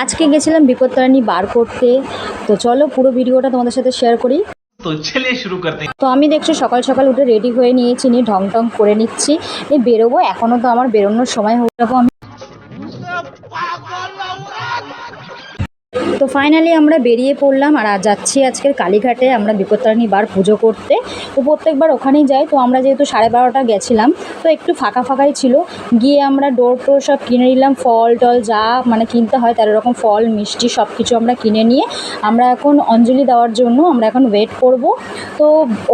আজকে গেছিলাম বিপত্তারিণী বার করতে। তো চলো পুরো ভিডিওটা তোমাদের সাথে শেয়ার করি। তো চলিए शुरू करते हैं। তো আমি দেখছি সকাল সকাল উঠে রেডি হয়ে নিয়েছি, নিয়ে ঢং টং করে নিচ্ছি, এই বেরোবো। এখনও তো আমার বেরোনোর সময় হয়ে যাবো। আমি তো ফাইনালি আমরা বেরিয়ে পড়লাম আর যাচ্ছি আজকের কালীঘাটে আমরা বিপত্তারিণী বার পুজো করতে। তো প্রত্যেকবার ওখানেই যাই। তো আমরা যেহেতু 12:30 গেছিলাম, তো একটু ফাঁকা ফাঁকাই ছিল। গিয়ে আমরা ডোর টোর সব কিনে নিলাম, ফল টল যা মানে কিনতে হয় 13 রকম ফল মিষ্টি সব কিছু আমরা কিনে নিয়ে আমরা এখন অঞ্জলি দেওয়ার জন্য আমরা এখন ওয়েট করব। তো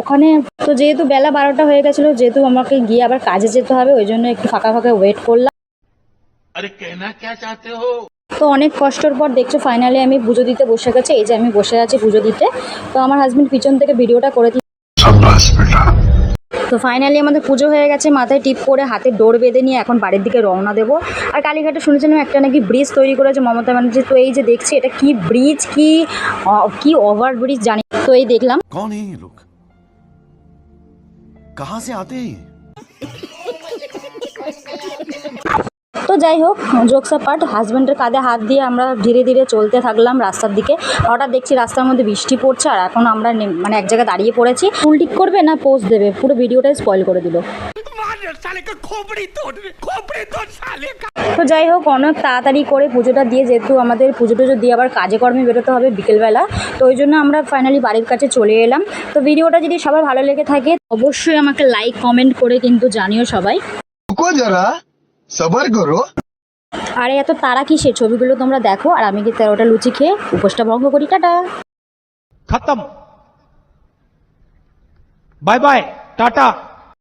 ওখানে তো যেহেতু বেলা 12টা হয়ে গেছিলো, যেহেতু আমাকে গিয়ে আবার কাজে যেতে হবে, ওই জন্য একটু ফাঁকা ফাঁকা ওয়েট করলাম। अरे कहना क्या चाहते हो? তো অনেক কষ্টর পর দেখছো ফাইনালি আমি পুজো দিতে বসে গেছি। এই যে আমি বসে আছি পুজো দিতে। তো আমার হাজবেন্ড পিছন থেকে ভিডিওটা করে দিই। তো ফাইনালি আমাদের পুজো হয়ে গেছে, মাথায় টিপ করে হাতে ডোর বেঁধে নিয়ে এখন বাড়ির দিকে রওনা দেবো। আর কালীঘাটে শুনেছিলাম একটা নাকি ব্রিজ তৈরি করেছে মমতা ব্যানার্জি। তো এই যে দেখছি এটা কি ব্রিজ, কি ওভার ব্রিজ জানি। তো এই দেখলাম। कौन है ये लोग? कहाँ से आते हैं? তো যাই হোক, জোকস পার্ট, হাজব্যান্ডের কাঁধে হাত দিয়ে আমরা ধীরে ধীরে চলতে থাকলাম রাস্তার দিকে। হঠাৎ দেখছি রাস্তার মধ্যে বৃষ্টি পড়ছে আর এখন আমরা মানে এক জায়গায় দাঁড়িয়ে পড়েছি। ফুল ঠিক করবে না পোজ দেবে, পুরো ভিডিওটাই স্পয়েল করে দিল। তো যাই হোক, অনেক তাড়াতাড়ি করে পুজোটা দিয়ে, যেহেতু আমাদের পুজো টুজো দিয়ে আবার কাজে কর্মে বেরোতে হবে বিকেলবেলা, তো ওই জন্য আমরা ফাইনালি বাড়ির কাছে চলে এলাম। তো ভিডিওটা যদি সবার ভালো লেগে থাকে অবশ্যই আমাকে লাইক কমেন্ট করে কিন্তু জানিও সবাই। जरा सबर करो। আরে এত তারা কিসের, ছবিগুলো তোমরা দেখো আর আমি কি 13টা লুচি খেয়ে উপোসটা ভঙ্গ করি। টাটা। खत्म। Bye bye Tata.